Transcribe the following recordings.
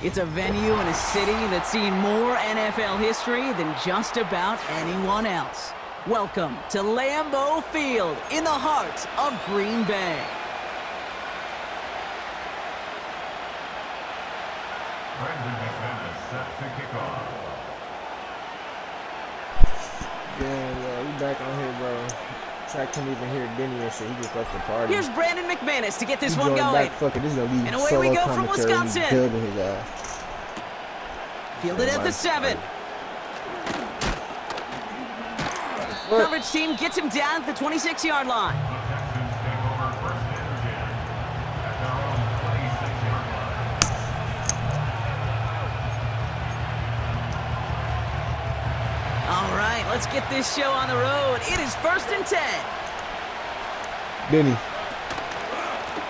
It's a venue in a city that's seen more NFL history than just about anyone else. Welcome to Lambeau Field in the heart of Green Bay. Set to kick off. Yeah, we back on here, bro. Track couldn't even hear Denny and shit. He just left the party. Here's Brandon McManus to get this one going. going. Fuck it, this is gonna be and away solo we go from commentary. Wisconsin. Building his ass. Fielded at the 7. Coverage team gets him down at the 26-yard line. All right, let's get this show on the road. It is 1st and 10. Denny.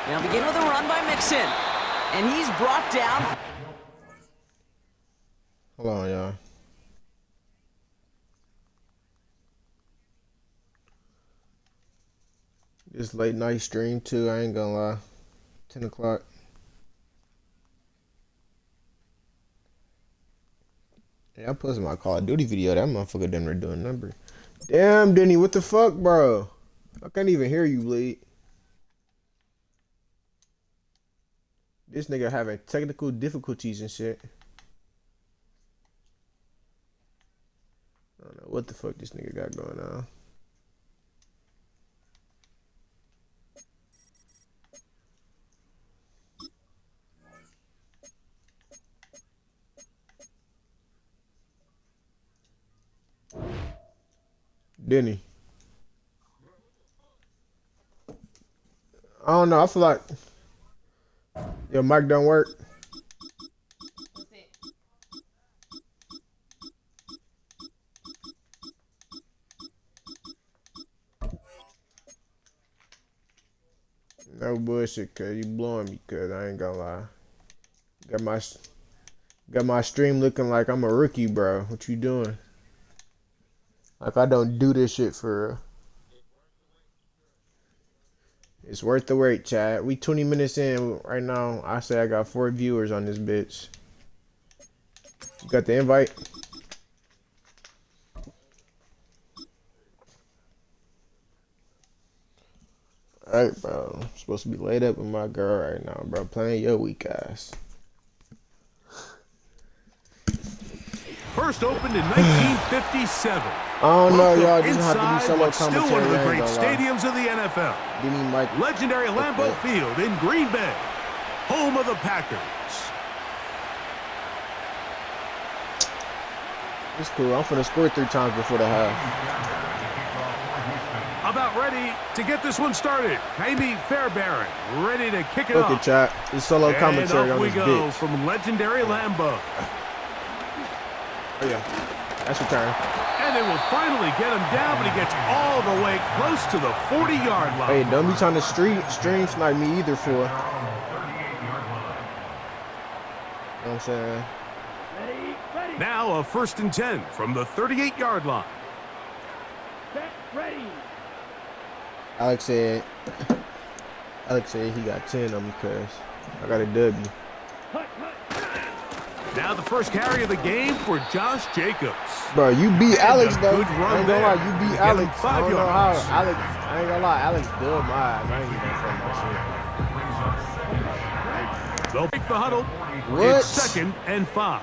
They'll begin with a run by Mixon. And he's brought down. Hold on, y'all. This late night stream too, I ain't gonna lie. 10 o'clock. Yeah, I posted my Call of Duty video. That motherfucker didn't do a number. Damn, Denny, what the fuck, bro? I can't even hear you, bleed. This nigga having technical difficulties and shit. I don't know what the fuck this nigga got going on. Denny. I don't know. I feel like your mic don't work. No bullshit, cuz you blowing me, cuz I ain't gonna lie. Got my stream looking like I'm a rookie, bro. What you doing? Like I don't do this shit for real. It's worth the wait, Chad. We 20 minutes in right now. I say I got 4 viewers on this bitch. You got the invite? Alright, bro. I'm supposed to be laid up with my girl right now, bro. Playing your weak ass. First opened in 1957. I don't know, y'all. Just have to be solo commentary. Still one of the great stadiums of the NFL. Legendary Lambeau Field in Green Bay, home of the Packers. It's cool. I'm finna score 3 times before the half. About ready to get this one started. Amy Fairbairn ready to kick it off. Okay, chat. It's solo commentary on this bitch. And off we go from legendary Lambeau. Oh yeah, that's your turn. And they will finally get him down, but he gets all the way close to the 40-yard line. Hey, don't be trying to stream snipe me either, fool. You know what I'm saying? Now a 1st and 10 from the 38-yard line. Ready. Alex said he got 10 on me, cuz I got a W. Now the first carry of the game for Josh Jacobs. Bro, you beat Alex though. Good run I ain't gonna there. lie, you beat Alex. I 5 don't know yards. how Alex. I ain't gonna lie, Alex dubbed my eyes. I ain't even from my shit. They'll pick the huddle. What? It's 2nd and 5.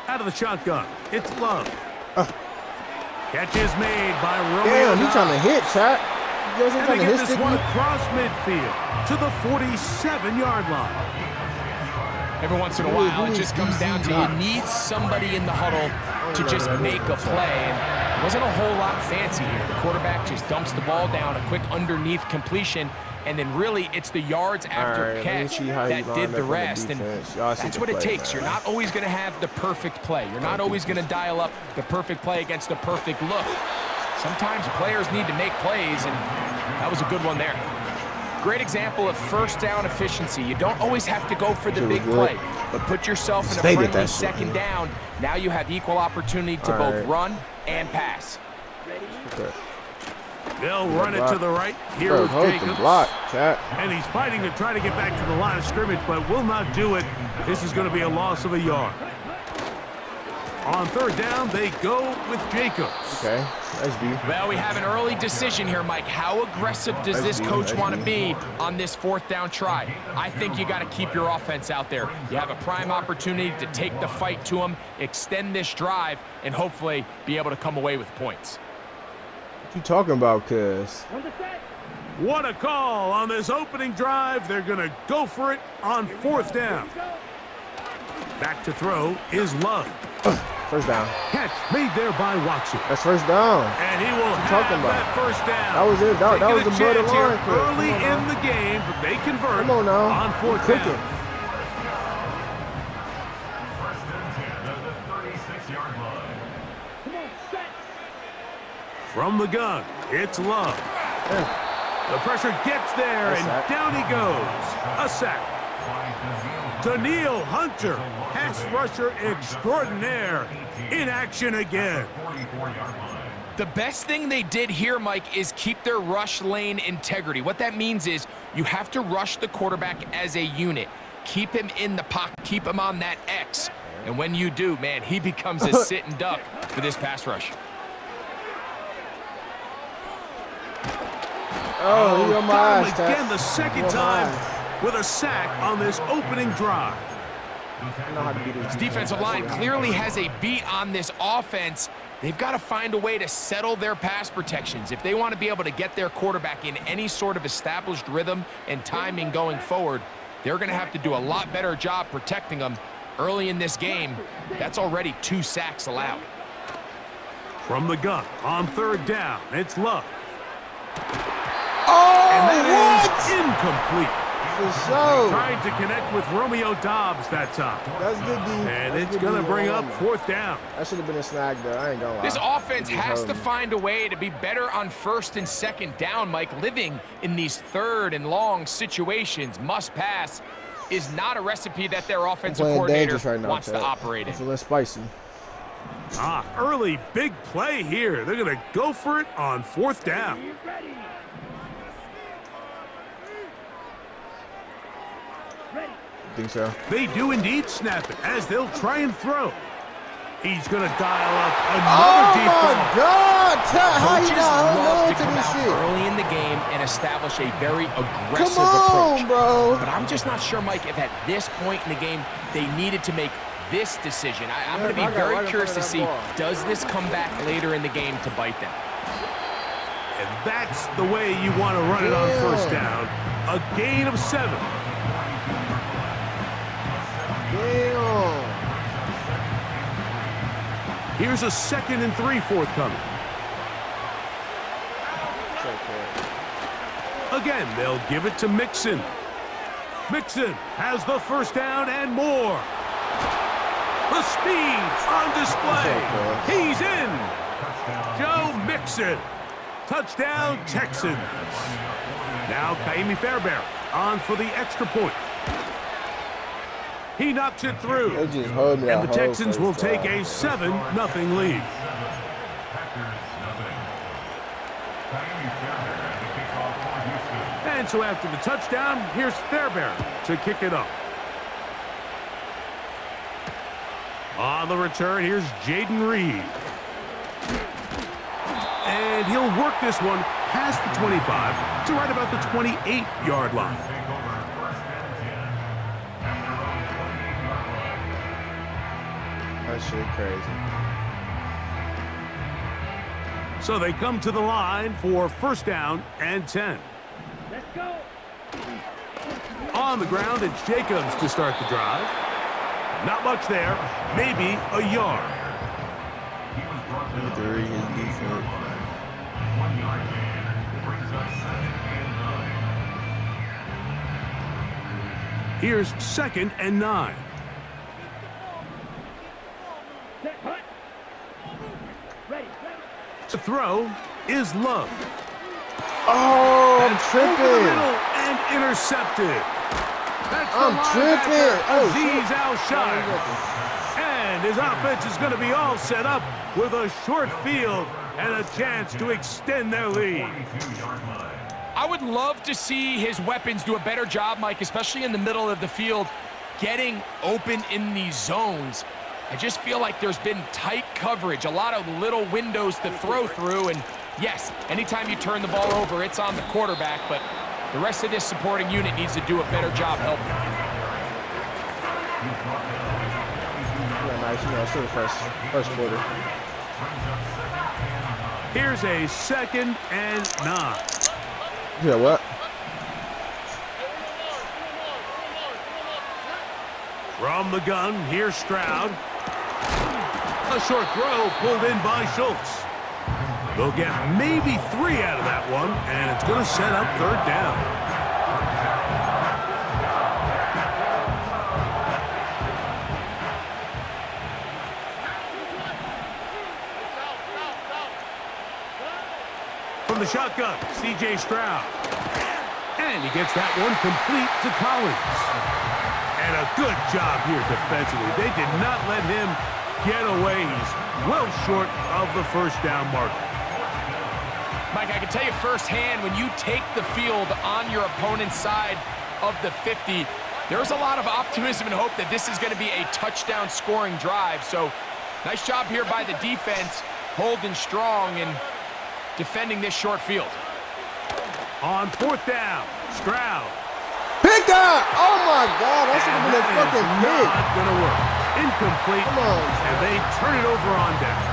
Out of the shotgun, it's Love. Catch is made by Romeo. Damn, he trying to hit, chat. You guys And trying they to get hit this stick one me? across midfield to the 47-yard line. Every once in a while, it just comes down to you need somebody in the huddle to just make a play. And it wasn't a whole lot fancy here. The quarterback just dumps the ball down, a quick underneath completion, and then really it's the yards after catch that did the rest. And that's what it takes. You're not always going to have the perfect play. You're not always going to dial up the perfect play against the perfect look. Sometimes players need to make plays, and that was a good one there. Great example of first down efficiency. You don't always have to go for the big play, but put yourself in a friendly 2nd down. Now you have equal opportunity to both run and pass. Okay. They'll run it to the right. Here Bro, with hold Jacobs. the block, chat. And he's fighting to try to get back to the line of scrimmage, but will not do it. This is going to be a loss of a yard. On third down, they go with Jacobs. Okay, nice D. Well, we have an early decision here, Mike. How aggressive does this coach want to be on this fourth down try? I think you got to keep your offense out there. You have a prime opportunity to take the fight to them, extend this drive, and hopefully be able to come away with points. What you talking about, cuz? What a call on this opening drive. They're going to go for it on fourth down. Back to throw is Love. First down. Catch made there by Watson. That's first down. And he will have that first down. That was it. That was the butter line. Early in the game, but they convert. Come on now. On fourth down. From the gun, it's Love. The pressure gets there, and down he goes. A sack. Daniil Hunter, pass rusher extraordinaire, in action again. The best thing they did here, Mike, is keep their rush lane integrity. What that means is you have to rush the quarterback as a unit. Keep him in the pocket. Keep him on that X. And when you do, man, he becomes a sit and duck for this pass rush. Oh, he on my eyes, again the second time with a sack on this opening drive. This defensive line clearly has a beat on this offense. They've got to find a way to settle their pass protections. If they want to be able to get their quarterback in any sort of established rhythm and timing going forward, they're going to have to do a lot better job protecting them early in this game. That's already 2 sacks allowed. From the gun on third down, it's Love. Oh, and that what? is incomplete. For sure. Trying to connect with Romeo Dobbs that time. That's good, D. And it's going to bring up fourth down. That should have been a snag, though. I ain't gonna lie. This offense has to find a way to be better on first and second down, Mike. Living in these third and long situations, must pass, is not a recipe that their offensive coordinator wants to operate in. It's a little spicy. Early big play here. They're going to go for it on fourth down. Think so. They do indeed snap it as they'll try and throw. He's going to dial up another deep ball. Oh, my God. How you Coaches not love to to come this out shit? early in the game and establish a very aggressive Come on, approach. bro. But I'm just not sure, Mike, if at this point in the game they needed to make this decision. I'm going to be very curious to see, does this come back later in the game to bite them? And that's the way you want to run it on first down. A gain of 7. Damn. Here's a 2nd and 3 forthcoming. Again, they'll give it to Mixon. Mixon has the first down and more. The speed on display. He's in. Joe Mixon. Touchdown, Texans. Now Kaimi Fairbairn on for the extra point. He knocks it through. And the Texans will take a 7-0 lead. And so after the touchdown, here's Fairbairn to kick it up. On the return, here's Jaden Reed. And he'll work this one past the 25 to right about the 28-yard line. That shit crazy. So they come to the line for first down and 10. Let's go. On the ground, it's Jacobs to start the drive. Not much there, maybe a yard. Here's 2nd and 9. The throw is Love. Oh, I'm tripping. And intercepted. That's I'm tripping. Aziz Al-Shai. And his offense is going to be all set up with a short field and a chance to extend their lead. I would love to see his weapons do a better job, Mike, especially in the middle of the field, getting open in these zones. I just feel like there's been tight coverage, a lot of little windows to throw through, and yes, anytime you turn the ball over, it's on the quarterback, but the rest of this supporting unit needs to do a better job helping. Yeah, nice, still the first quarter. Here's a 2nd and 9. Yeah, what? From the gun, here's Stroud. A short throw pulled in by Schultz. They'll get maybe 3 out of that one, and it's going to set up 3rd down. From the shotgun, C.J. Stroud. And he gets that one complete to Collins. And a good job here defensively. They did not let him get away. He's well short of the 1st down marker. Mike, I can tell you firsthand, when you take the field on your opponent's side of the 50, there's a lot of optimism and hope that this is going to be a touchdown scoring drive. So nice job here by the defense, holding strong and defending this short field. On 4th down, Stroud. Pick up! Oh my God, that should have been a fucking pick. Not gonna work. Incomplete. Come on. And they turn it over on downs.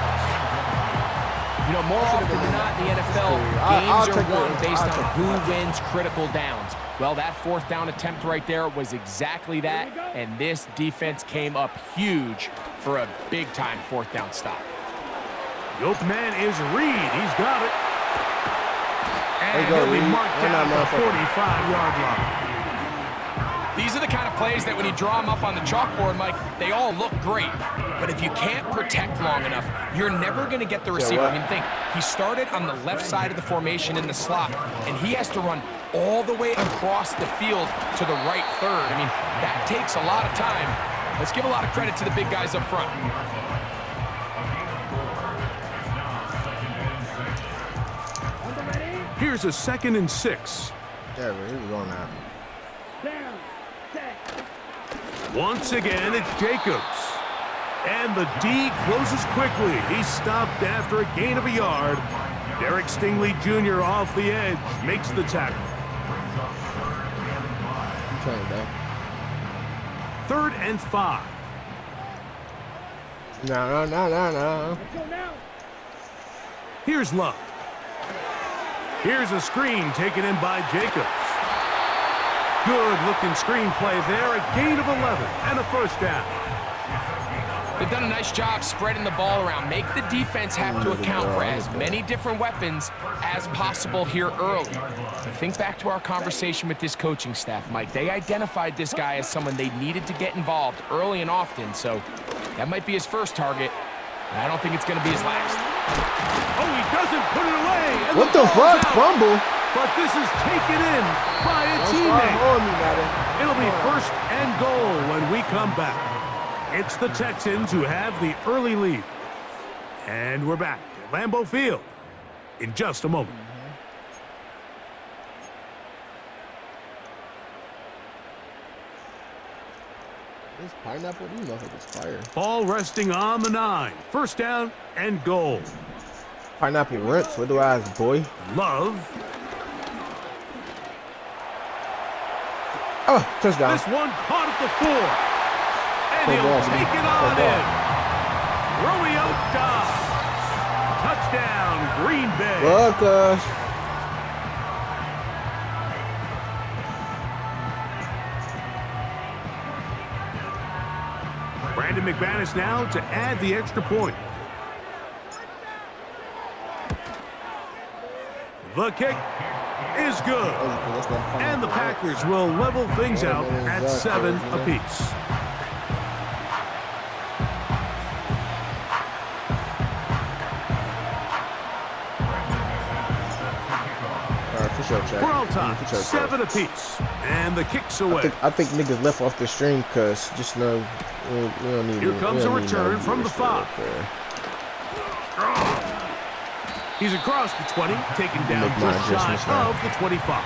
You know, more often than not in the NFL, games are won based on who wins critical downs. Well, that 4th down attempt right there was exactly that, and this defense came up huge for a big-time 4th down stop. The open man is Reed. He's got it. And he'll be marked down at the 45-yard line. These are the kind of plays that when you draw them up on the chalkboard, Mike, they all look great. But if you can't protect long enough, you're never going to get the receiver. I mean, think, he started on the left side of the formation in the slot, and he has to run all the way across the field to the right third. I mean, that takes a lot of time. Let's give a lot of credit to the big guys up front. Here's a 2nd and 6. Yeah, but he was on that. Once again, it's Jacobs. And the D closes quickly. He's stopped after a gain of a yard. Derek Stingley Jr. off the edge makes the tackle. 3rd and 5. No. Here's Love. Here's a screen taken in by Jacobs. Good-looking screenplay there, a gain of 11 and a 1st down. They've done a nice job spreading the ball around. Make the defense have to account for as many different weapons as possible here early. But think back to our conversation with this coaching staff, Mike. They identified this guy as someone they needed to get involved early and often, so that might be his first target. I don't think it's going to be his last. Oh, he doesn't put it away. And What the fuck? Fumble? But this is taken in by a teammate. It'll be 1st and goal when we come back. It's the Texans who have the early lead. And we're back at Lambeau Field in just a moment. This pineapple, these motherfuckers fire. Ball resting on the 9. 1st down and goal. Pineapple rinse, what do I ask, boy? Love. Oh, touchdown. This one caught at the 4. And he'll take it on in. Romeo Dobbs. Touchdown, Green Bay. Welcome. Brandon McManus now to add the extra point. The kick is good. And the Packers will level things out at 7 apiece. We're all tied, 7 apiece. And the kick's away. I think niggas left off the stream because just know we don't need. Here comes a return from the 5. He's across the 20, taken down just shy of the 25.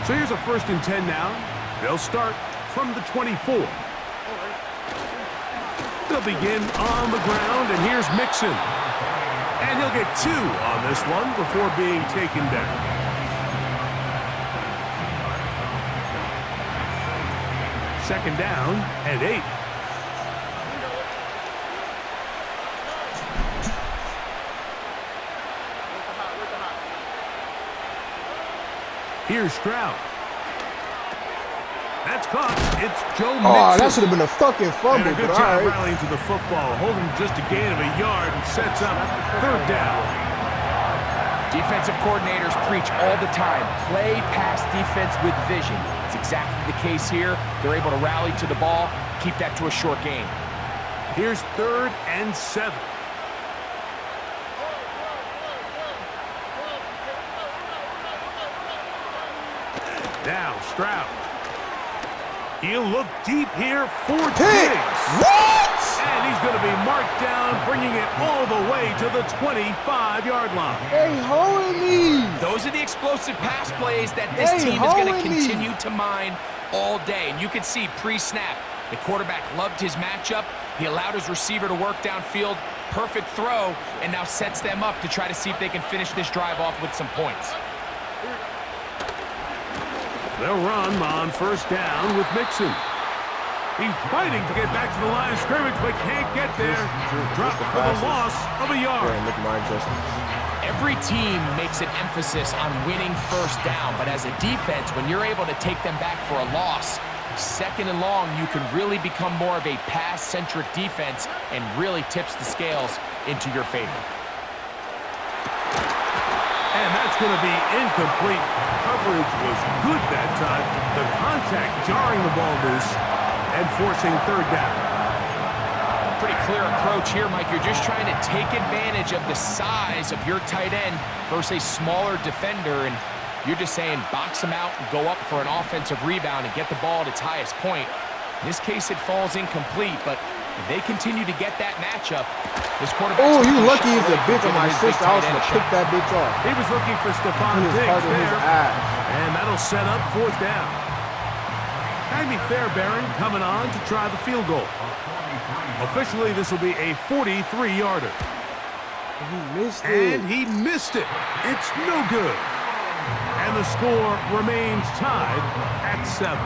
So here's a 1st and 10 now. They'll start from the 24. They'll begin on the ground, and here's Mixon. And he'll get 2 on this one before being taken down. Second down and 8. Here's Stroud. That's caught. It's Joe Mixon. Oh, that should have been a fucking fumble. And a good job rallying to the football, holding just a gain of a yard and sets up 3rd down. Defensive coordinators preach all the time, play pass defense with vision. It's exactly the case here. They're able to rally to the ball, keep that to a short gain. Here's 3rd and 7. Now Stroud. He'll look deep here for Diggs. What? And he's going to be marked down, bringing it all the way to the 25-yard line. They holding me. Those are the explosive pass plays that this team is going to continue to mine all day. And you can see pre-snap, the quarterback loved his matchup. He allowed his receiver to work downfield. Perfect throw, and now sets them up to try to see if they can finish this drive off with some points. They'll run on 1st down with Mixon. He's fighting to get back to the line of scrimmage, but can't get there. Dropped for the loss of a yard. Every team makes an emphasis on winning 1st down, but as a defense, when you're able to take them back for a loss, 2nd and long, you can really become more of a pass-centric defense and really tips the scales into your favor. And that's going to be incomplete. Coverage was good that time. The contact jarring the ball loose and forcing 3rd down. Pretty clear approach here, Mike. You're just trying to take advantage of the size of your tight end versus a smaller defender, and you're just saying box him out and go up for an offensive rebound and get the ball at its highest point. In this case, it falls incomplete, but if they continue to get that matchup, this quarterback... Oh, you lucky as a bitch on my sister. I was going to pick that bitch off. He was looking for Stephon Diggs there, and that'll set up 4th down. Jaime Fairbairn coming on to try the field goal. Officially, this will be a 43-yarder. He missed it. And he missed it. It's no good. And the score remains tied at 7.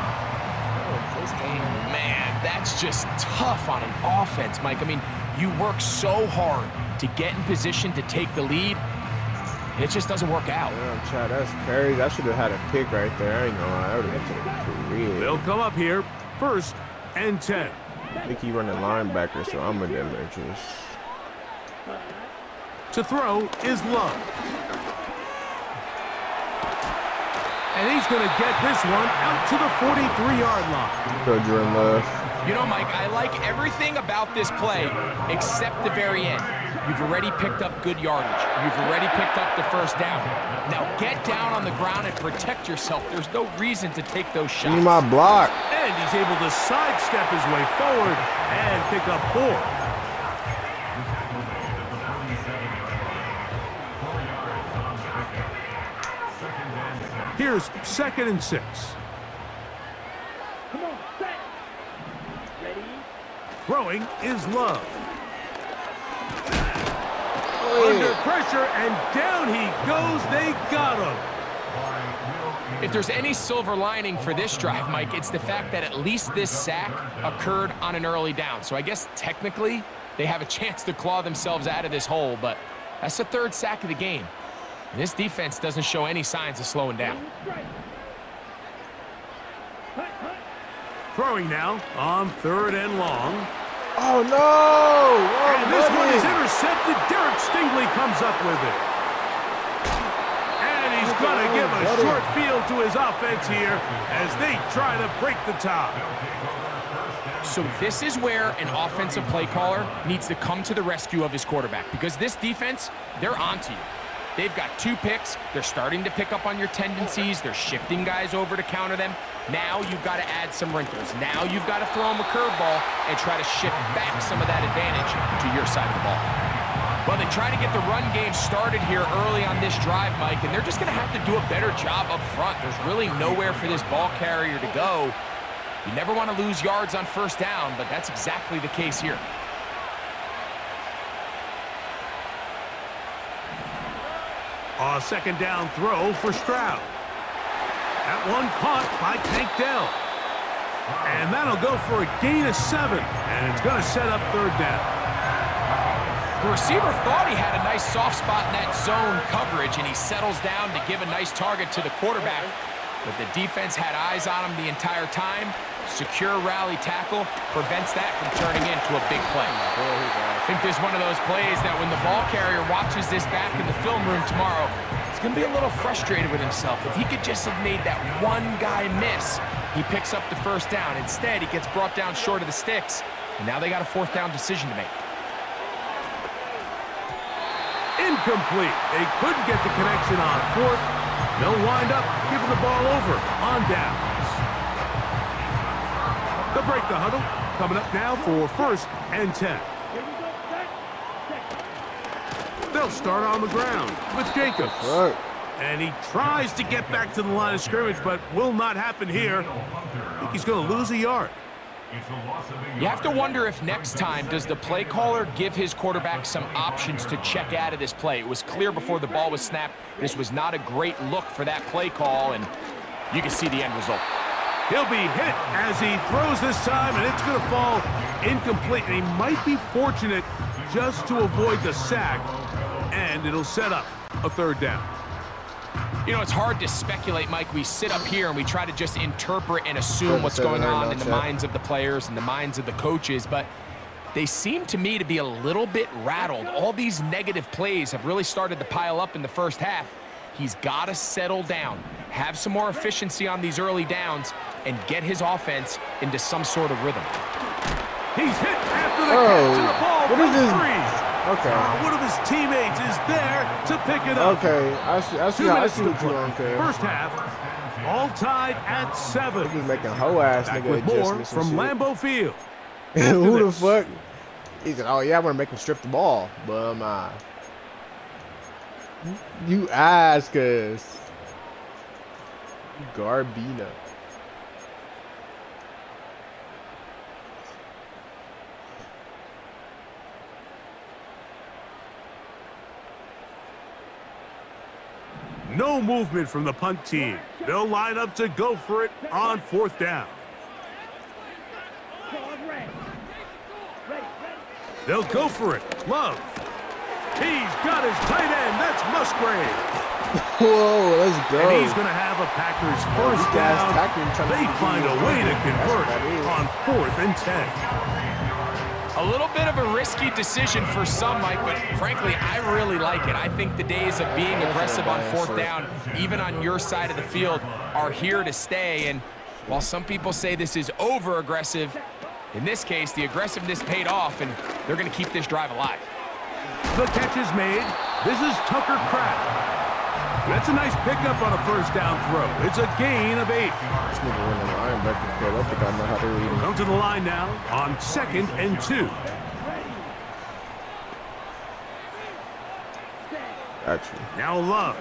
Man, that's just tough on an offense, Mike. I mean, you work so hard to get in position to take the lead. It just doesn't work out. Damn, Chad, that's crazy. I should have had a pick right there. I ain't gonna lie. I would have been for real. They'll come up here 1st and 10. I think he running linebacker, so I'm with them interest. To throw is Love. And he's going to get this one out to the 43-yard line. Go, Jordan Love. You know, Mike, I like everything about this play except the very end. You've already picked up good yardage. You've already picked up the 1st down. Now get down on the ground and protect yourself. There's no reason to take those shots. Give me my block. And he's able to sidestep his way forward and pick up 4. Here's 2nd and 6. Come on, set. Ready? Throwing is Love. Under pressure, and down he goes. They got him. If there's any silver lining for this drive, Mike, it's the fact that at least this sack occurred on an early down. So I guess technically they have a chance to claw themselves out of this hole, but that's the 3rd sack of the game. And this defense doesn't show any signs of slowing down. Throwing now on 3rd and long. Oh, no! And this one is intercepted. Derek Stingley comes up with it. And he's going to give a short field to his offense here as they try to break the tie. So this is where an offensive play caller needs to come to the rescue of his quarterback, because this defense, they're onto you. They've got 2 picks. They're starting to pick up on your tendencies. They're shifting guys over to counter them. Now you've got to add some wrinkles. Now you've got to throw them a curveball and try to shift back some of that advantage to your side of the ball. Well, they try to get the run game started here early on this drive, Mike, and they're just going to have to do a better job up front. There's really nowhere for this ball carrier to go. You never want to lose yards on first down, but that's exactly the case here. A second down throw for Stroud. That one caught by Tank Dell. And that'll go for a gain of 7. And it's going to set up third down. The receiver thought he had a nice soft spot in that zone coverage, and he settles down to give a nice target to the quarterback. But the defense had eyes on him the entire time. Secure rally tackle prevents that from turning into a big play. I think there's one of those plays that when the ball carrier watches this back in the film room tomorrow, he's going to be a little frustrated with himself. If he could just have made that one guy miss, he picks up the first down. Instead, he gets brought down short of the sticks, and now they got a 4th down decision to make. Incomplete. They couldn't get the connection on 4th. They'll wind up giving the ball over on downs. They'll break the huddle. Coming up now for 1st and 10. They'll start on the ground with Jacobs. Right. And he tries to get back to the line of scrimmage, but will not happen here. I think he's going to lose a yard. You have to wonder if next time does the play caller give his quarterback some options to check out of this play. It was clear before the ball was snapped this was not a great look for that play call, and you can see the end result. He'll be hit as he throws this time, and it's going to fall incomplete. And he might be fortunate just to avoid the sack, and it'll set up a 3rd down. You know, it's hard to speculate, Mike. We sit up here and we try to just interpret and assume what's going on in the minds of the players and the minds of the coaches, but they seem to me to be a little bit rattled. All these negative plays have really started to pile up in the first half. He's got to settle down, have some more efficiency on these early downs, and get his offense into some sort of rhythm. He's hit after the catch, and the ball what is this? free. Okay. One of his teammates is there to pick it up. Okay, I see what you're doing, okay. First half, all tied at 7. He's making hoe ass Back nigga with more adjustments from and shit. Lambeau Field. Who the fuck? He said, oh yeah, I want to make him strip the ball. But you ask us. Garbina. No movement from the punt team. They'll line up to go for it on 4th down. They'll go for it. Love. He's got his tight end. That's Musgrave. Whoa, let's go. And he's going to have a Packers first down. They find a way to convert on 4th and 10. A little bit of a risky decision for some, Mike, but frankly, I really like it. I think the days of being aggressive on 4th down, even on your side of the field, are here to stay. And while some people say this is over-aggressive, in this case, the aggressiveness paid off, and they're going to keep this drive alive. The catch is made. This is Tucker Kraft. That's a nice pickup on a first down throw. It's a gain of 8. This nigga went on the linebacker field. I think I know how to read him. Come to the line now on 2nd and 2. Actually. Now Love.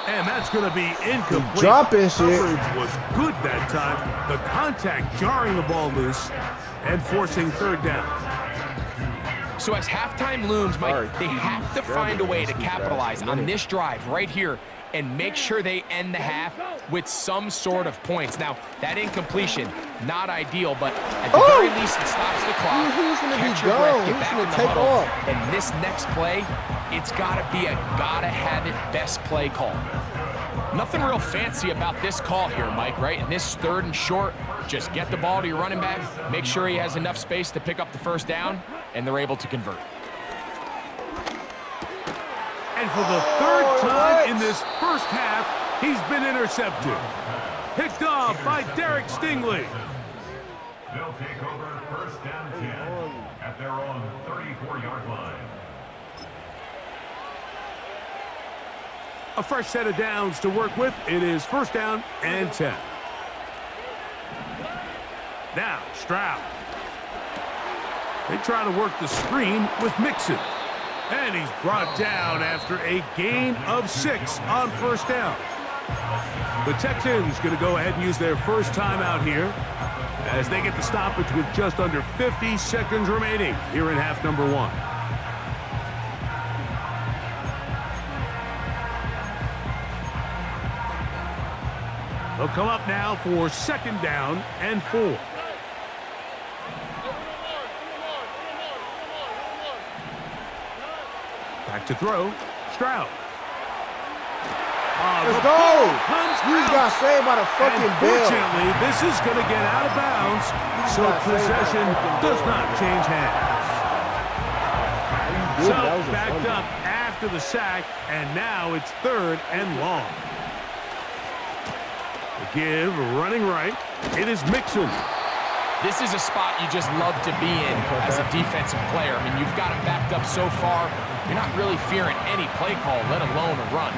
And that's going to be incomplete. Dropping shit. Coverage was good that time. The contact jarring the ball loose and forcing 3rd down. So as halftime looms, Mike, they have to find a way to capitalize on this drive right here and make sure they end the half with some sort of points. Now, that incompletion, not ideal, but at the very least, it stops the clock. Catch your breath, get back in the huddle. And this next play, it's got to be a gotta-have-it best play call. Nothing real fancy about this call here, Mike, right? In this 3rd and short, just get the ball to your running back, make sure he has enough space to pick up the first down, and they're able to convert. And for the 3rd time in this first half, he's been intercepted. Picked off by Derek Stingley. They'll take over first down 10 at their own 34-yard line. A fresh set of downs to work with. It is first down and 10. Now, Stroud. They try to work the screen with Mixon. And he's brought down after a gain of 6 on first down. The Texans going to go ahead and use their first timeout here as they get the stoppage with just under 50 seconds remaining here in half number 1. They'll come up now for second down and 4. Back to throw, Stroud. Let's go! You got saved by the fucking bell. Unfortunately, this is going to get out of bounds, so possession does not change hands. So backed up after the sack, and now it's third and long. The give running right. It is Mixon. This is a spot you just love to be in as a defensive player. I mean, you've got him backed up so far. You're not really fearing any play call, let alone a run.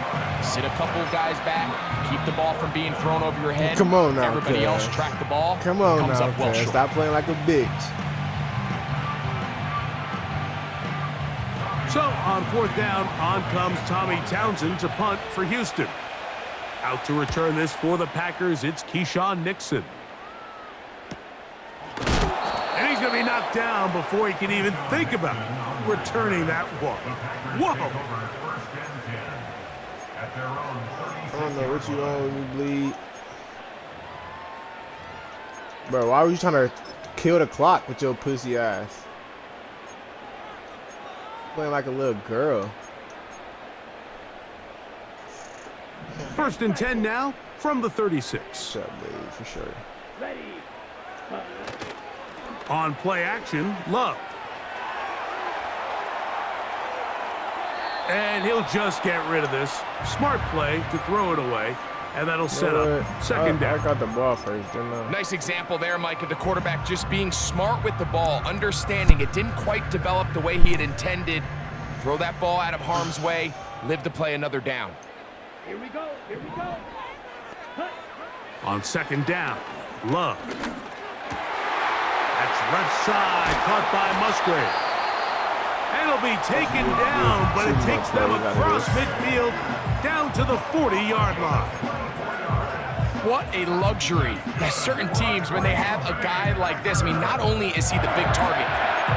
Sit a couple of guys back, keep the ball from being thrown over your head. Come on now, everybody else track the ball. Come on comes now, up well short. Stop playing like a bitch. So on fourth down, on comes Tommy Townsend to punt for Houston. Out to return this for the Packers, it's Keyshawn Nixon. And he's going to be knocked down before he can even think about returning that one. Whoa! I don't know what you want when you bleed. Bro, why were you trying to kill the clock with your pussy ass? Playing like a little girl. First and 10 now from the 36. What's up, baby, for sure. On play action, Love. And he'll just get rid of this. Smart play to throw it away, and that'll set up second down. I got the ball first, didn't I? Nice example there, Mike, of the quarterback just being smart with the ball, understanding it didn't quite develop the way he had intended. Throw that ball out of harm's way, live to play another down. Here we go, here we go. On second down, Love. That's left side, caught by Musgrave. And it'll be taken down, but it takes them across midfield down to the 40-yard line. What a luxury. There's certain teams, when they have a guy like this, I mean, not only is he the big target,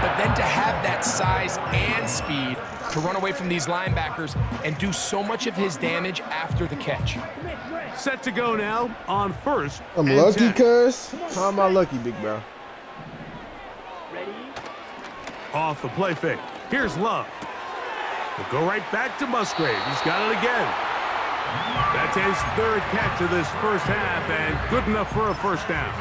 but then to have that size and speed to run away from these linebackers and do so much of his damage after the catch. Set to go now on first. I'm and lucky, 10. cuz. How am I lucky, big bro? Off the play fake. Here's Love. We'll go right back to Musgrave. He's got it again. That's his third catch of this first half, and good enough for a first down.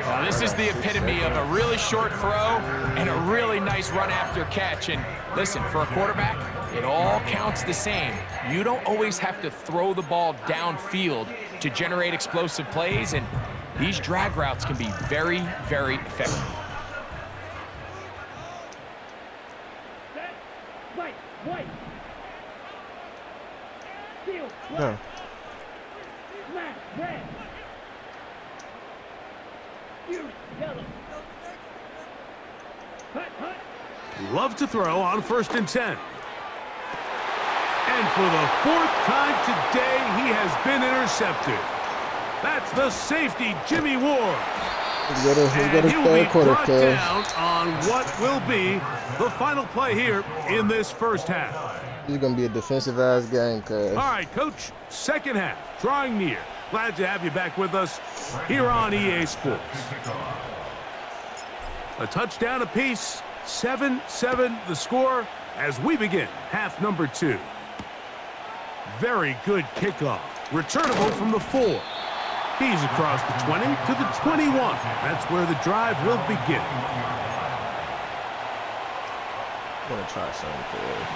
Now, this is the epitome of a really short throw and a really nice run after catch. And listen, for a quarterback, it all counts the same. You don't always have to throw the ball downfield to generate explosive plays, and these drag routes can be very, very effective. White. Steel. No. Black. Red. Yellow. Hut. Love to throw on first and 10. And for the fourth time today, he has been intercepted. That's the safety, Jimmy Ward. Let's go to And he will be third quarter, brought cuz. down on what will be the final play here in this first half. This is gonna be a defensive-ass game, cuz. All right, Coach, second half, drawing near. Glad to have you back with us here on EA Sports. A touchdown apiece, 7-7 the score as we begin half number 2. Very good kickoff, returnable from the 4. He's across the 20 to the 21. That's where the drive will begin. I'm gonna try something cool.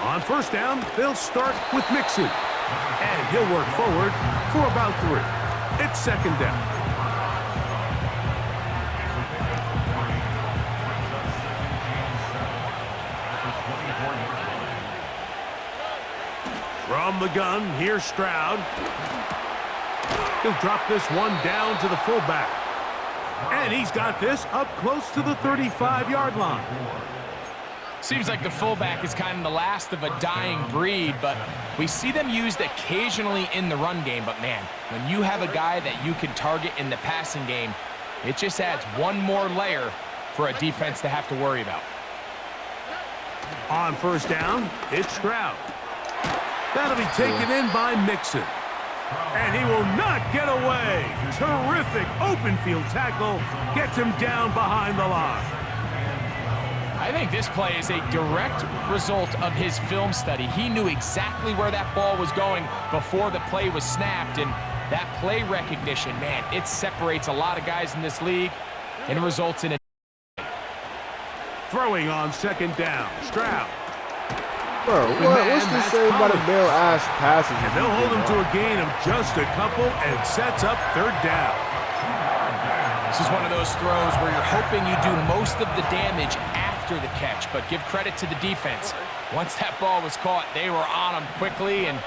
On first down, they'll start with Mixon. And he'll work forward for about 3. It's second down. From the gun, here's Stroud. He'll drop this one down to the fullback. And he's got this up close to the 35-yard line. Seems like the fullback is kind of the last of a dying breed, but we see them used occasionally in the run game. But, man, when you have a guy that you can target in the passing game, it just adds one more layer for a defense to have to worry about. On first down, it's Stroud. That'll be taken in by Mixon. And he will not get away. Terrific open field tackle. Gets him down behind the line. I think this play is a direct result of his film study. He knew exactly where that ball was going before the play was snapped, and that play recognition, man, it separates a lot of guys in this league and it results in a... Throwing on second down, Stroud. Bro, what's this say about a bail-ass passes? And they'll hold him to a gain of just a couple and sets up third down. This is one of those throws where you're hoping you do most of the damage after the catch, but give credit to the defense. Once that ball was caught, they were on him quickly, and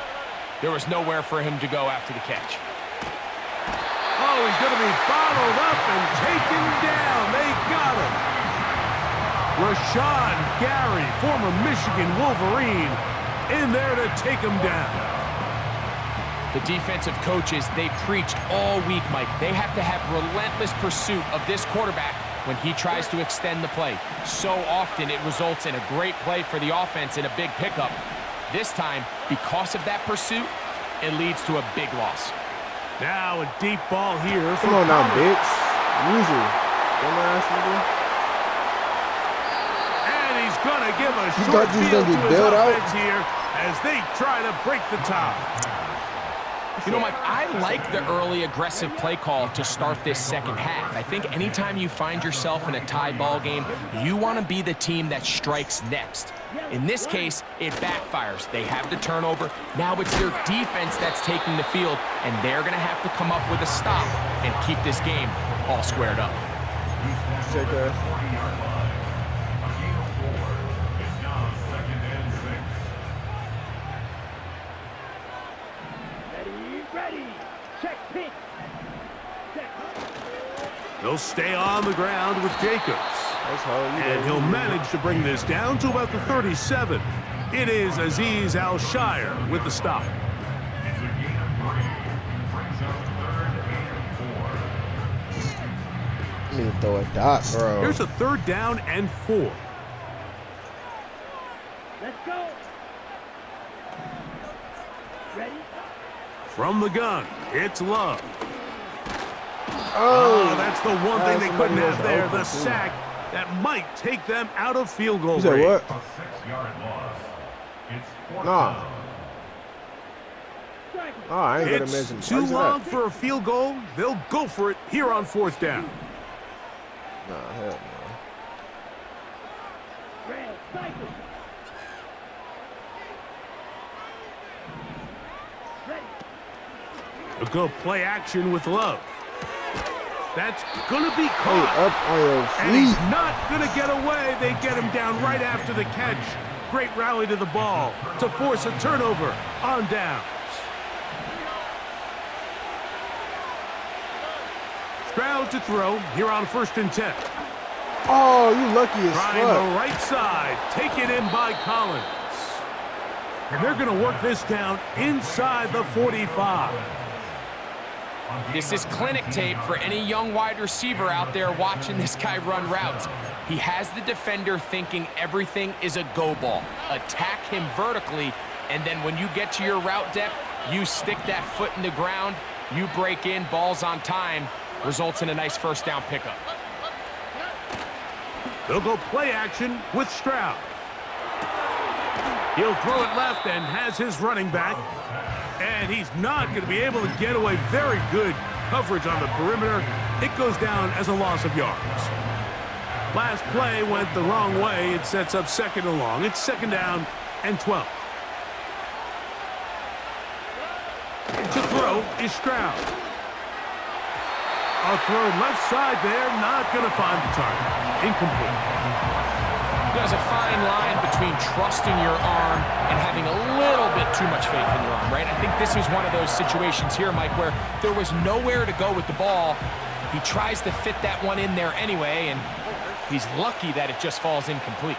there was nowhere for him to go after the catch. Oh, he's going to be bottled up and taken down. They got him. Rashawn Gary, former Michigan Wolverine, in there to take him down. The defensive coaches, they preached all week, Mike. They have to have relentless pursuit of this quarterback when he tries to extend the play. So often it results in a great play for the offense and a big pickup. This time, because of that pursuit, it leads to a big loss. Now a deep ball here. Come on now, bitch. Use it. Dumbass nigga. Gonna give a short field to his offense here as they try to break the top. You know, Mike, I like the early aggressive play call to start this second half. I think anytime you find yourself in a tie ball game, you want to be the team that strikes next. In this case, it backfires. They have the turnover. Now it's their defense that's taking the field, and they're going to have to come up with a stop and keep this game all squared up. He'll stay on the ground with Jacobs. And he'll manage to bring this down to about the 37. It is Azeez Al-Shire with the stop. It's a gain of 3. Brings up 3rd and 4. I need to throw a dot, bro. Here's a 3rd down and 4. Let's go. Ready? From the gun, it's Love. Oh, that's the one thing they couldn't have there, the sack that might take them out of field goal range. What? A 6-yard loss. It's 4th Nah. down. Oh, I ain't gonna It's miss too him. long for a field goal. They'll go for it here on 4th down. Nah, hell no. Red, cycle. Ready. They'll go play action with Love. That's going to be Hey, caught. up on your And he's feet. not going to get away. They get him down right after the catch. Great rally to the ball to force a turnover on downs. Stroud to throw here on 1st and 10. Oh, you lucky as Trying fuck. the right side. Taken in by Collins. And they're going to work this down inside the 45. This is clinic tape for any young wide receiver out there watching this guy run routes. He has the defender thinking everything is a go ball. Attack him vertically, and then when you get to your route depth, you stick that foot in the ground, you break in, balls on time, results in a nice 1st down pickup. They'll go play action with Stroud. He'll throw it left and has his running back. And he's not going to be able to get away. Very good coverage on the perimeter. It goes down as a loss of yards. Last play went the wrong way. It sets up 2nd and long. It's 2nd down and 12. To throw is Stroud. A throw left side there, not going to find the target. Incomplete. There's a fine line between trusting your arm and having a little bit too much faith in your arm, right? I think this was one of those situations here, Mike, where there was nowhere to go with the ball. He tries to fit that one in there anyway, and he's lucky that it just falls incomplete.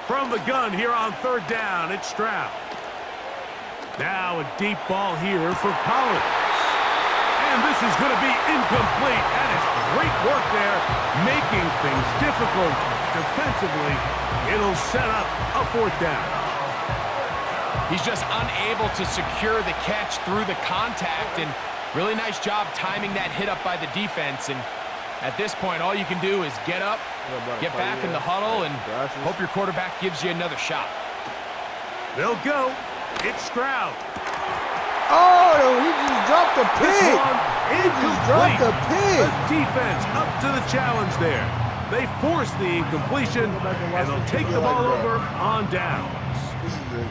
From the gun here on 3rd down, it's Stroud. Now a deep ball here for Collins. And this is going to be incomplete. That is great work there, making things difficult defensively. It'll set up a 4th down. He's just unable to secure the catch through the contact, and really nice job timing that hit up by the defense. And at this point, all you can do is get up, get back in the huddle, and hope your quarterback gives you another shot. They'll go. It's Stroud. Oh, he just dropped the This pick. one incomplete. Dropped the pick. The defense up to the challenge there. They force the incompletion, and they'll take the ball over on downs. This is good.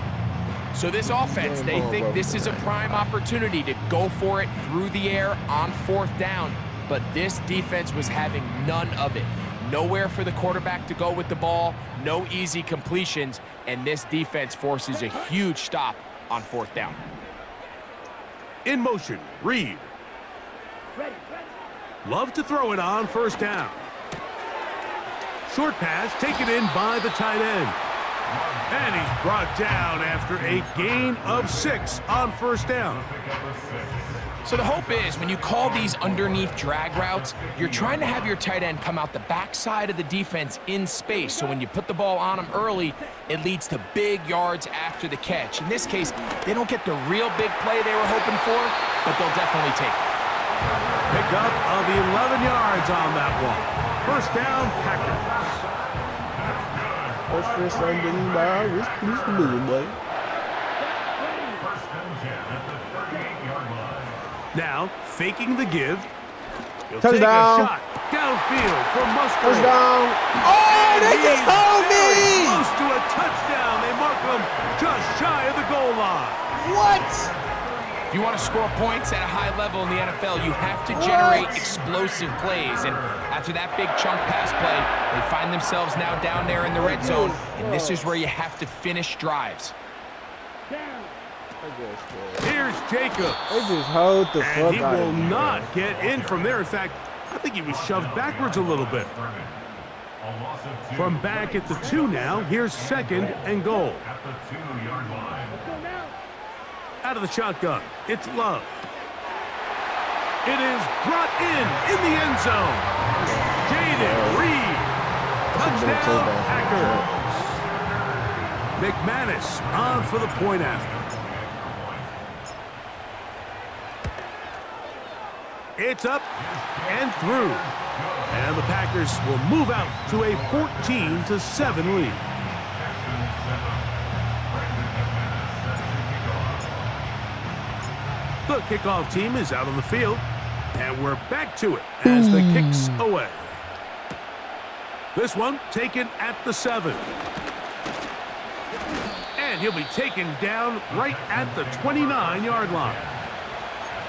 So this offense, they think this is a prime opportunity to go for it through the air on 4th down. But this defense was having none of it. Nowhere for the quarterback to go with the ball, no easy completions, and this defense forces a huge stop on 4th down. In motion, Reed. Ready. Love to throw it on 1st down. Short pass taken in by the tight end. And he's brought down after a gain of 6 on 1st down. So the hope is when you call these underneath drag routes, you're trying to have your tight end come out the backside of the defense in space. So when you put the ball on him early, it leads to big yards after the catch. In this case, they don't get the real big play they were hoping for, but they'll definitely take it. Pickup of 11 yards on that one. 1st down, Packers. First Sunday by Rich Blue, boy. First and 10 at the 38-yard line. Now, faking the give. He'll Touchdown. take a shot downfield for Musgrave. Touchdown. Oh, they He's just told very me. close to a touchdown. They mark him just shy of the goal line. What? If you want to score points at a high level in the NFL, you have to generate explosive plays. And after that big chunk pass play, they find themselves now down there in the red zone. And this is where you have to finish drives. Here's Jacobs. They just hold the And fuck he out will of me, not bro. get in from there. In fact, I think he was shoved backwards a little bit. A loss of 2. From back at the 2 now, here's 2nd and goal. At the 2-yard line. Out of the shotgun, it's Love. It is brought in the end zone. Jaden Reed. Touchdown, Packers. McManus on for the point after. It's up and through. And the Packers will move out to a 14-7 lead. The kickoff team is out on the field, and we're back to it as the kick's away. This one taken at the 7. And he'll be taken down right at the 29-yard line.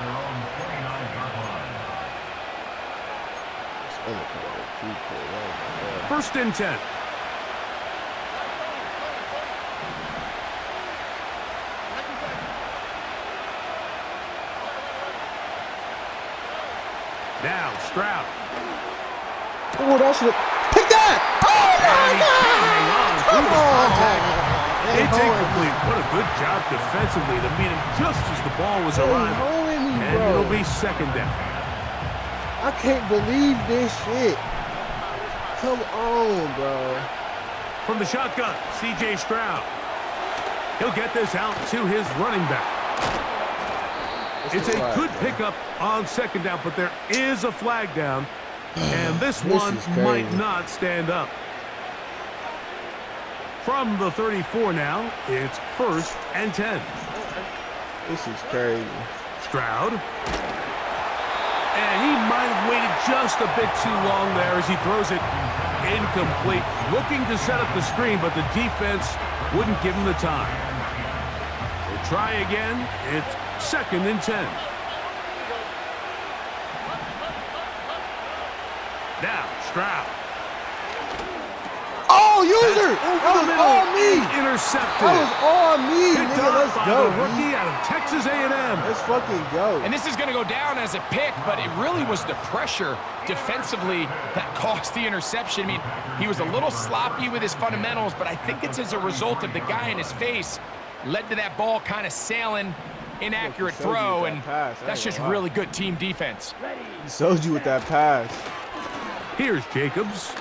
Their own 29-yard line. 1st and 10. Now Stroud. Oh, that should have picked that. Oh my God! Come on! It's incomplete. What a good job defensively to meet him just as the ball was arriving. And it'll be 2nd down. I can't believe this shit. Come on, bro. From the shotgun, C.J. Stroud. He'll get this out to his running back. It's a good pickup on 2nd down, but there is a flag down, and this one might not stand up. From the 34 now, it's 1st and 10. This is crazy. Stroud. And he might have waited just a bit too long there as he throws it incomplete. Looking to set up the screen, but the defense wouldn't give him the time. They try again. It's 2nd and 10. Now, Stroud. Oh, user! Over That the was middle all me! and intercepted. That was all me, Picked nigga. off Let's by go, the rookie B. out of Texas A&M. Let's fucking go. And this is going to go down as a pick, but it really was the pressure defensively that caused the interception. I mean, he was a little sloppy with his fundamentals, but I think it's as a result of the guy in his face led to that ball kind of sailing, inaccurate throw, and that's just really good team defense. He sold you with that pass. Here's Jacobs.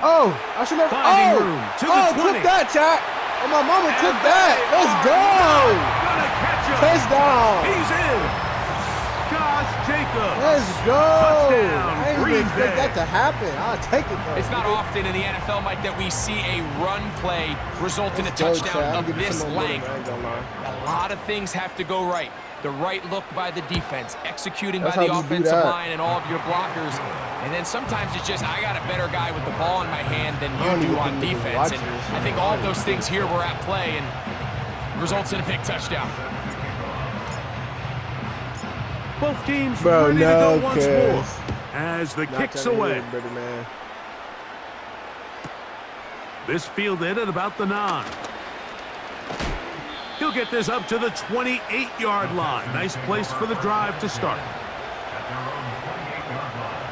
Oh, I should have. Finding room to the 20. Took that, chat. Oh, my mama took that. Let's go. Gonna catch him. Touchdown. He's in. Josh Jacobs. Let's go. Touchdown, I didn't Green even expect Bay. that to happen. I'll take it, though. It's not often in the NFL, Mike, that we see a run play result in a Let's go, touchdown Chad. of Give me this some more length. money, man. I ain't gonna lie. A lot of things have to go right. The right look by the defense, executing That's by the how we do offensive that. line and all of your blockers. And then sometimes it's just, I got a better guy with the ball in my hand than I don't you do even on think niggas defense. And watching this. I think all of those things here were at play and results in a big touchdown. Both teams Bro, ready to no, go once more as the Not kick's trying to away. hear it, brother, man. This fielded at about the 9. He'll get this up to the 28-yard line. Nice place for the drive to start. At their own 28-yard line.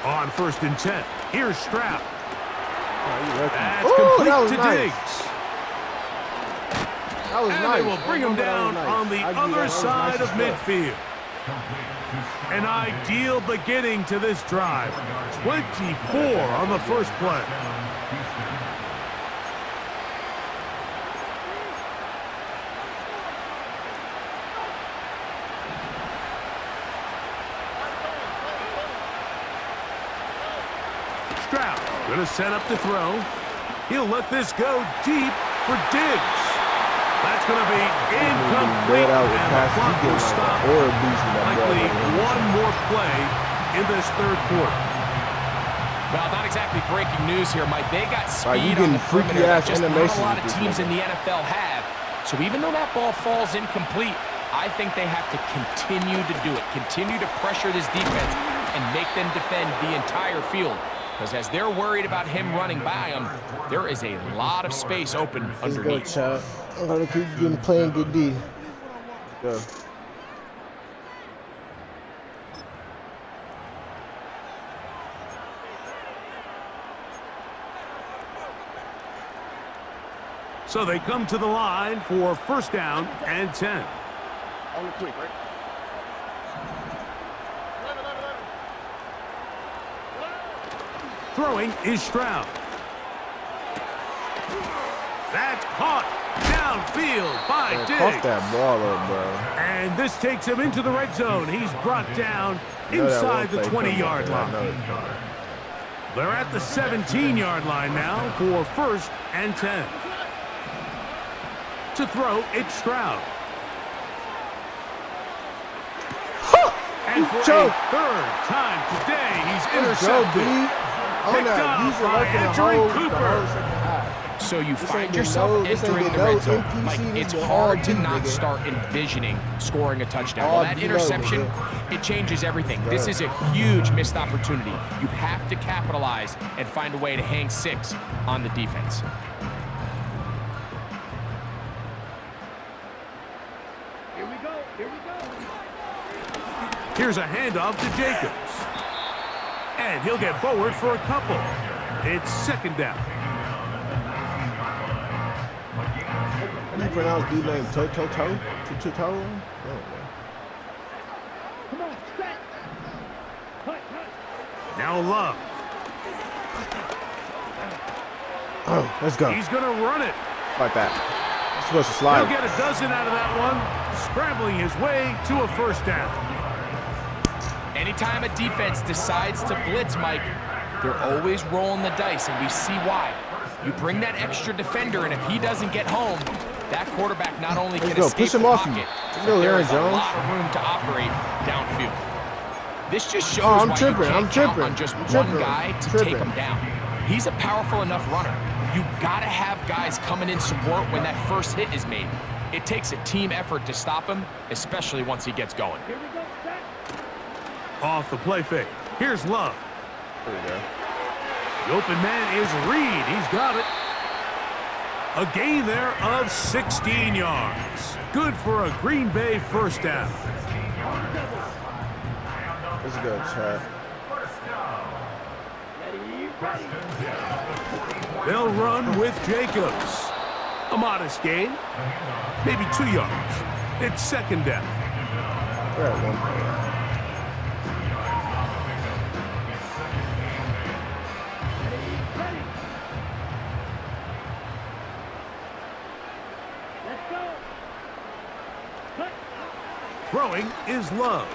On 1st and 10, here's Stroud. That's Ooh, complete that was to nice. Diggs. That was And nice. they will bring him That down was nice. on the I agree, other that was side nice of as fuck. midfield. An ideal beginning to this drive. 24 on the first play. Stroud gonna set up to throw. He'll let this go deep for Diggs. That's gonna be incomplete, Out with and the passes. clock He will getting like stop. a horror beast with that ball, Likely man. one more play in this third quarter. Well, not exactly breaking news here, Mike. They got Right, you speed on getting the perimeter that freaky-ass just not a animations lot with of this teams in nigga. the NFL have. So even though that ball falls incomplete, I think they have to continue to do it, continue to pressure this defense and make them defend the entire field. Because as they're worried about him running by them, there is a lot of space open Let's go, underneath. chat. I'm gonna keep getting playing good D. Let's go. So they come to the line for 1st down and 10. On the quick, right? Throwing is Stroud. That's caught downfield by Man, Diggs. cough that ball up, bro. And this takes him into the red zone. He's brought down I know that inside the one play 20-yard coming. I line. know it. They're at the 17-yard line now for 1st and 10. To throw, it's Stroud. And for Choke. a 3rd time today, he's Let's go, B. intercepted. On Picked that, off he's by working the Andrew whole Cooper. second half. So you ain't find been yourself no- this ain't entering been the no red zone. NPC, Mike, this it's been hard all to D, not nigga. start envisioning scoring a touchdown. All Well, that D, interception, nigga. it changes everything. This is a huge missed opportunity. You have to capitalize and find a way to hang 6 on the defense. Here we go. Here we go. Here's a handoff to Jacobs. And he'll get forward for a couple. It's 2nd down. How do you pronounce dude name? Toto? Come on, set. Cut, cut. Now Love. Oh, let's go. He's going to run it. Like that. You're supposed to He'll slide. get a dozen out of that one, scrambling his way to a first down. Anytime a defense decides to blitz, Mike, they're always rolling the dice, and we see why. You bring that extra defender, and if he doesn't get home, that quarterback not only can escape the pocket, but there is a lot of room to operate downfield. This just shows why you can't count on just one guy to take him down. He's a powerful enough runner. You gotta have guys coming in support when that first hit is made. It takes a team effort to stop him, especially once he gets going. Off the play fake. Here's Love. There we go. The open man is Reed. He's got it. A gain there of 16 yards. Good for a Green Bay first down. Let's go, Chad. They'll run with Jacobs. A modest gain. Maybe 2 yards. It's second down. We're at 1 point. Throwing is Love.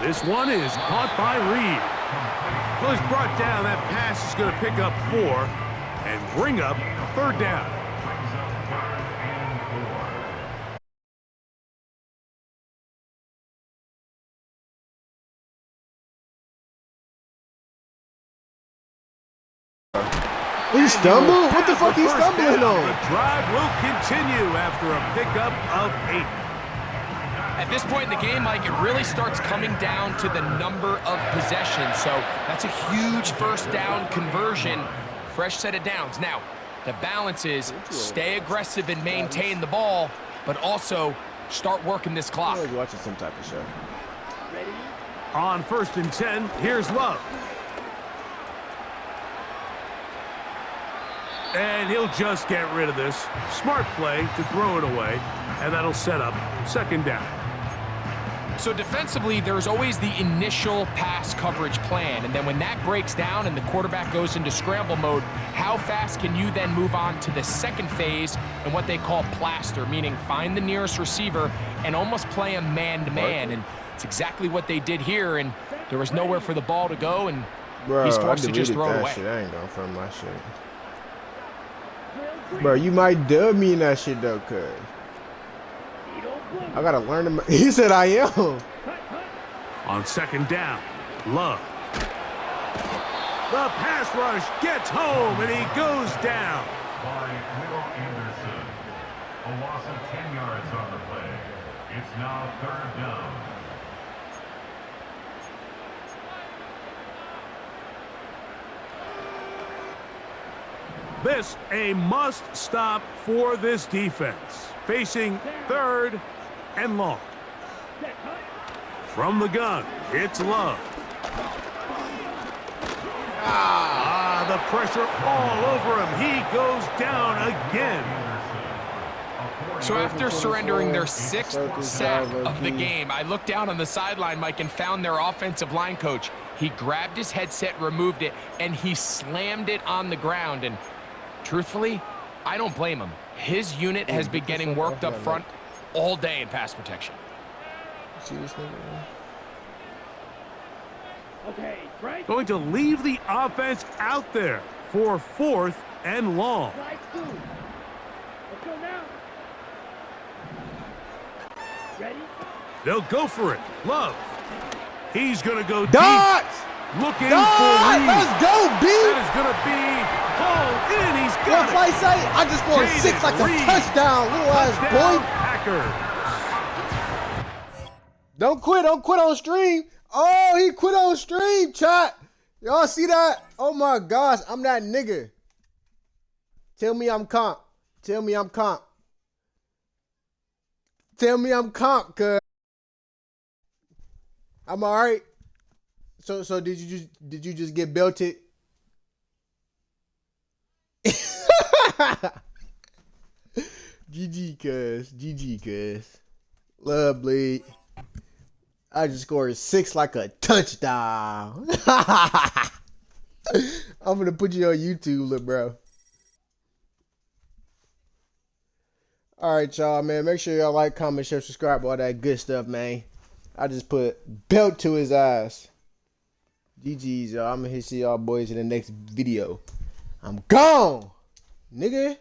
This one is caught by Reed. Well, he's brought down. That pass is going to pick up 4 and bring up third down. He stumbled? What the fuck he First stumbling down. on? The drive will continue after a pickup of 8. At this point in the game, Mike, it really starts coming down to the number of possessions. So that's a huge first down conversion. Fresh set of downs. Now, the balance is stay aggressive and maintain the ball, but also start working this clock. I was watching some type of show. On 1st and 10, here's Love. And he'll just get rid of this. Smart play to throw it away, and that'll set up second down. So defensively, there's always the initial pass coverage plan, and then when that breaks down and the quarterback goes into scramble mode, how fast can you then move on to the second phase and what they call plaster, meaning find the nearest receiver and almost play a man-to-man, and it's exactly what they did here, and there was nowhere for the ball to go, and he's forced to just throw it away. Shit. I ain't going from my shit. Bro, you might dub me in that shit though, cuz. I gotta learn to. He said I am. On second down, Love. The pass rush gets home, and he goes down. By Will Anderson. A loss of 10 yards on the play. It's now third down. This a must stop for this defense. Facing third and long. From the gun, it's Love. The pressure all over him. He goes down again. So after surrendering their 6th sack of the game, I looked down on the sideline, Mike, and found their offensive line coach. He grabbed his headset, removed it, and he slammed it on the ground. And truthfully, I don't blame him. His unit has been getting worked up front all day in pass protection. See this nigga? Okay, right. Going to leave the offense out there for 4th and long. Side two. Let's go now. Ready? They'll go for it. Love. He's going to go Dots! deep. Looking Dots! for Reed. Let's go, B! That is going to be hauled in. He's got What it. Flight say? I just scored Jaden 6 like a Reed. touchdown, little ass Touchdown, boy. Packers. Don't quit on stream. Oh, he quit on stream, chat. Y'all see that? Oh my gosh, I'm that nigga. Tell me I'm comp. Tell me I'm comp. Tell me I'm comp, cuz. I'm alright. So did you just get belted? GG cuz. GG cuz. Love bleed. I just scored 6 like a touchdown. I'm gonna put you on YouTube, little bro. Alright, y'all, man. Make sure y'all like, comment, share, subscribe, all that good stuff, man. I just put belt to his ass. GG's, y'all. I'm gonna see y'all boys in the next video. I'm gone, nigga.